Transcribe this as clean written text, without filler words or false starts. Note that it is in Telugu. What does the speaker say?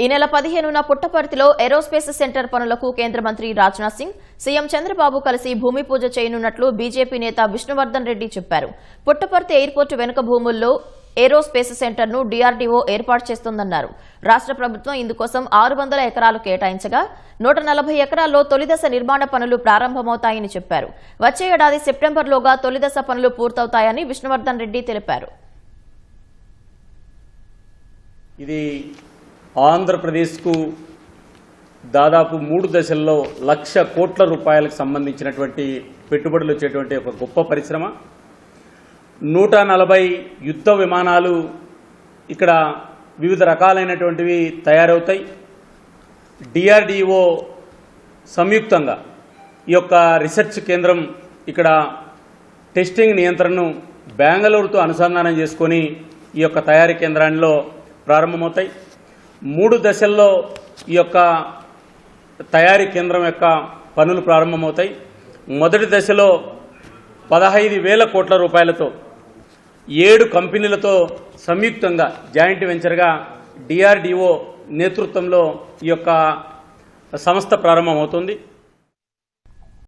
ఈ నెల 15న పుట్టపర్తిలో ఏరోస్పేస్ సెంటర్ పనులకు కేంద్ర మంత్రి రాజ్నాథ్ సింగ్, సీఎం చంద్రబాబు కలిసి భూమి పూజ చేయనున్నట్లు బీజేపీ నేత విష్ణువర్ధన్ రెడ్డి చెప్పారు. పుట్టపర్తి ఎయిర్పోర్టు వెనుక భూముల్లో ఏరోస్పేస్ సెంటర్ను డీఆర్డీఓ ఏర్పాటు చేస్తోందన్నారు. రాష్ట్ర ప్రభుత్వం ఇందుకోసం 600 ఎకరాలు కేటాయించగా 140 ఎకరాల్లో తొలిదశ నిర్మాణ పనులు ప్రారంభమవుతాయని చెప్పారు. వచ్చే ఏడాది సెప్టెంబర్లోగా తొలిదశ పనులు పూర్తవుతాయని విష్ణువర్ధన్ రెడ్డి తెలిపారు. ఇది ఆంధ్రప్రదేశ్కు దాదాపు 3 దశల్లో 1,00,000 కోట్ల రూపాయలకు సంబంధించినటువంటి పెట్టుబడులు వచ్చేటువంటి ఒక గొప్ప పరిశ్రమ. 140 యుద్ధ విమానాలు ఇక్కడ వివిధ రకాలైనటువంటివి తయారవుతాయి. డిఆర్డిఓ సంయుక్తంగా ఈ యొక్క రీసెర్చ్ కేంద్రం ఇక్కడ టెస్టింగ్ నియంత్రణను బెంగళూరుతో అనుసంధానం చేసుకొని ఈ యొక్క తయారీ కేంద్రాల్లో ప్రారంభమవుతాయి. 3 దశల్లో ఈ యొక్క తయారీ కేంద్రం యొక్క పనులు ప్రారంభమవుతాయి. మొదటి దశలో 15,000 కోట్ల రూపాయలతో 7 కంపెనీలతో సంయుక్తంగా జాయింట్ వెంచర్గా డిఆర్డిఓ నేతృత్వంలో ఈ యొక్క సంస్థ ప్రారంభమవుతుంది.